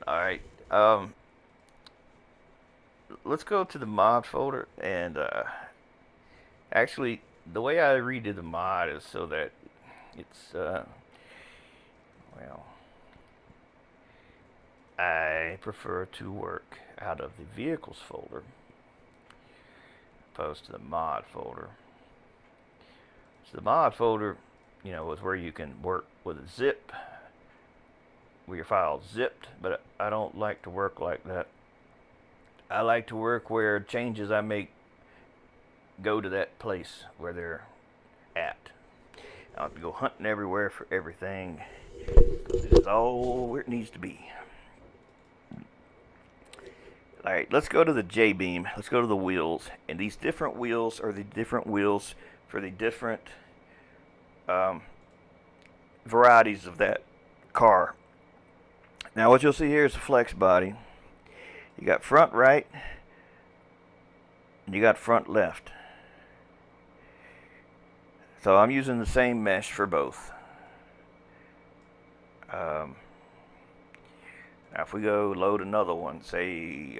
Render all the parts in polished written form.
Alright, let's go to the mod folder and actually the way I redid the mod is so that it's well, I prefer to work out of the vehicles folder opposed to the mod folder. So the mod folder, is where you can work with a zip, where your file's zipped, but I don't like to work like that. I like to work where changes I make go to that place where they're at. I don't have to go hunting everywhere for everything, because it is all where it needs to be. Alright, let's go to the J-beam. Let's go to the wheels. And these different wheels are the different wheels for the different varieties of that car. Now what you'll see here is the flex body. You got front right, and you got front left. So I'm using the same mesh for both. Now if we go load another one, say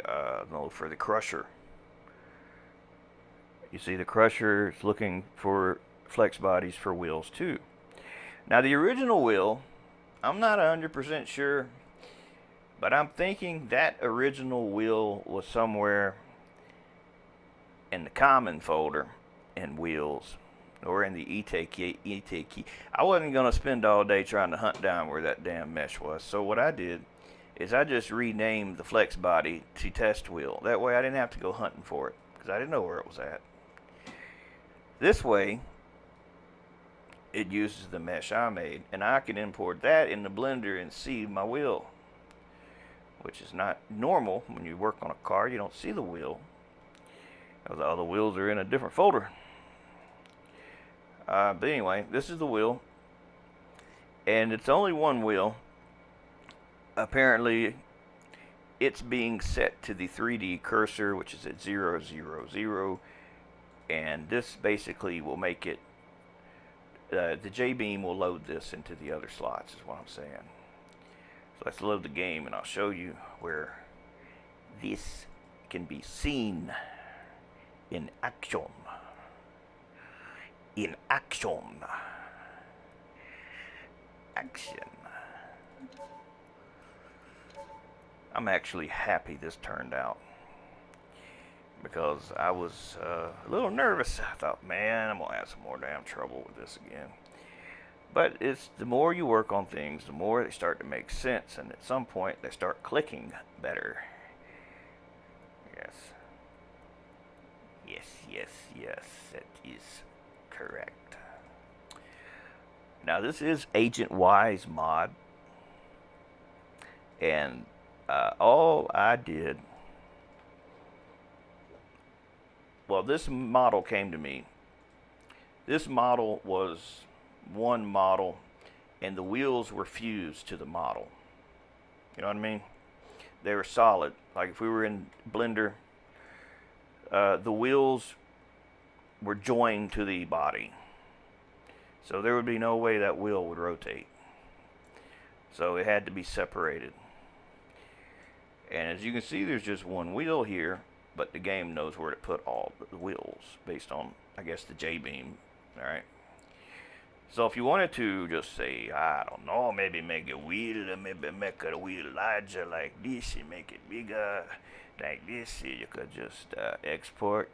for the crusher. You see the crusher is looking for flex bodies for wheels too. Now the original wheel, I'm not 100% sure, but I'm thinking that original wheel was somewhere in the common folder in wheels, or in the ET key. I wasn't going to spend all day trying to hunt down where that damn mesh was. So what I did is I just renamed the flex body to test wheel. That way I didn't have to go hunting for it, because I didn't know where it was at. This way, it uses the mesh I made, and I can import that in the blender and see my wheel, which is not normal. When you work on a car, you don't see the wheel, because all the wheels are in a different folder. But anyway, this is the wheel, and it's only one wheel. Apparently, it's being set to the 3D cursor, which is at 0, 0, 0, and this basically will make it, the J-beam will load this into the other slots, is what I'm saying. So let's load the game, and I'll show you where this can be seen in action. In action. Action. I'm actually happy this turned out, because I was a little nervous. I thought, man, I'm going to have some more damn trouble with this again. But it's the more you work on things, the more they start to make sense, and at some point they start clicking better. Yes. Yes, yes, yes, that is correct. Now this is Agent Y's mod, and all I did, well, this model came to me. This model was one model, and the wheels were fused to the model. You know what I mean? They were solid. Like if we were in Blender, the wheels were joined to the body. So there would be no way that wheel would rotate. So it had to be separated. And as you can see, there's just one wheel here, but the game knows where to put all the wheels based on, I guess, the J-beam. Alright. So if you wanted to just say, I don't know, maybe make a wheel, maybe make a wheel larger like this, and make it bigger like this, you could just export.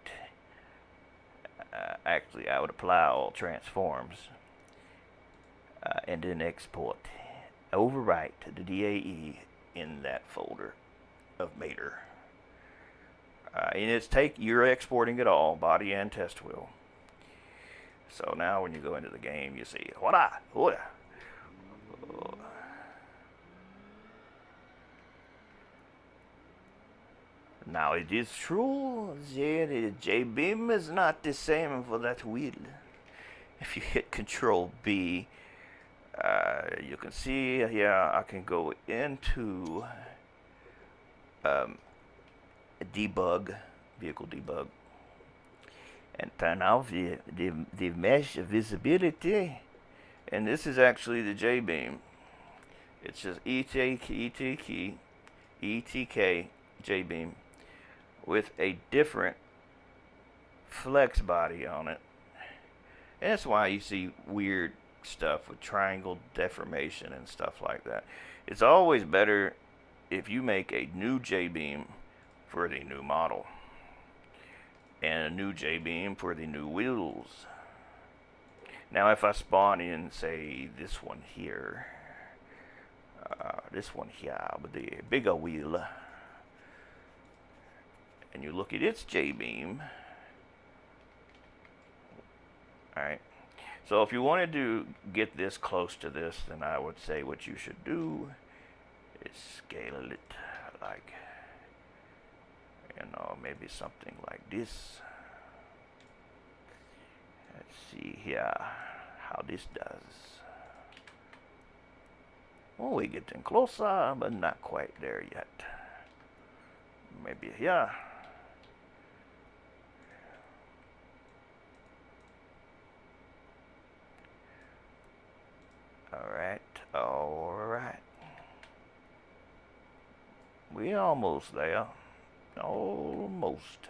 Actually, I would apply all transforms, and then export. Overwrite the DAE in that folder of Mater. And you're exporting it all, body and test wheel. So now when you go into the game, you see, voila, voila. Now it is true that the J-beam is not the same for that wheel. If you hit Control B, you can see here I can go into debug, vehicle debug, and turn off the mesh visibility. And this is actually the J-beam. It's just ET key, ETK J-beam with a different flex body on it. And that's why you see weird stuff with triangle deformation and stuff like that. It's always better if you make a new J-beam for the new model and a new J-beam for the new wheels. Now if I spawn in, say, this one here with the bigger wheel, and you look at its J-beam, alright, so if you wanted to get this close to this, then I would say what you should do is scale it like, maybe something like this. Let's see here how this does. Oh, we're getting closer, but not quite there yet. Maybe here. Alright. We're almost there. Almost.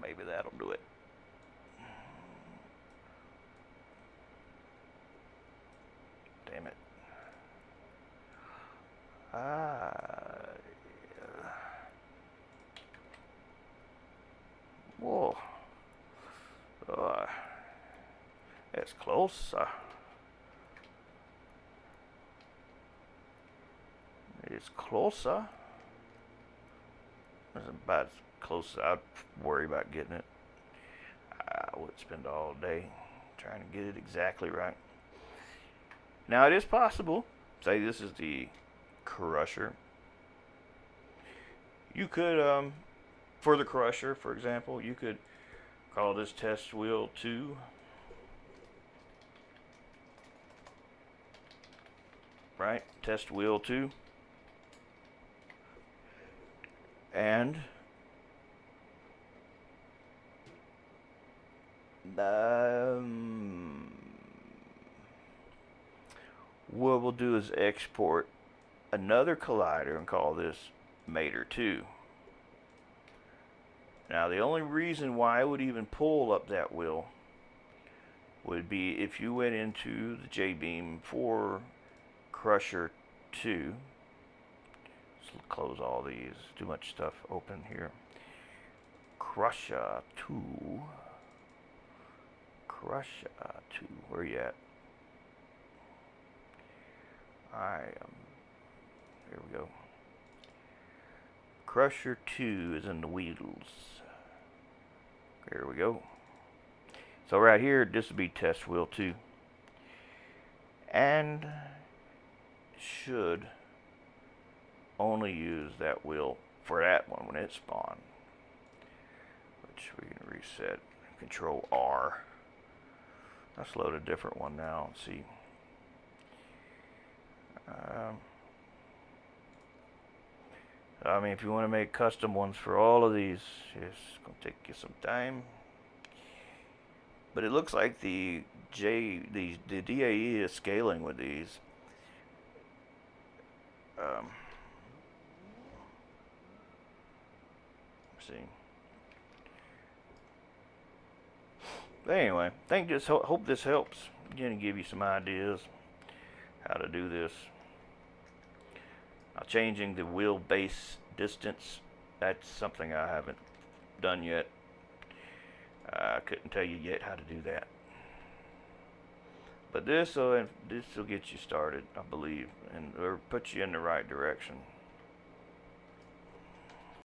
Maybe that'll do it. Damn it. Whoa. It's close. It's closer. It's about as close as I'd worry about getting it. I would spend all day trying to get it exactly right. Now it is possible, say this is the crusher. You could, for the crusher, for example, you could call this test wheel 2. Right? Test wheel 2. And what we'll do is export another collider and call this Mater 2. Now the only reason why I would even pull up that wheel would be if you went into the J-beam for Crusher 2. Let's close all these. Too much stuff open here. Crusher 2. Where you at? Here we go. Crusher 2 is in the wheels. There we go. So right here, this would be test wheel 2. And should only use that wheel for that one when it spawned. Which we can reset. Control R. Let's load a different one now and see. I mean, if you want to make custom ones for all of these, it's going to take you some time. But it looks like the DAE is scaling with these. See. But anyway, hope this helps. Going to give you some ideas how to do this. Now, changing the wheelbase distance, that's something I haven't done yet. I couldn't tell you yet how to do that. But this will get you started, I believe, or put you in the right direction.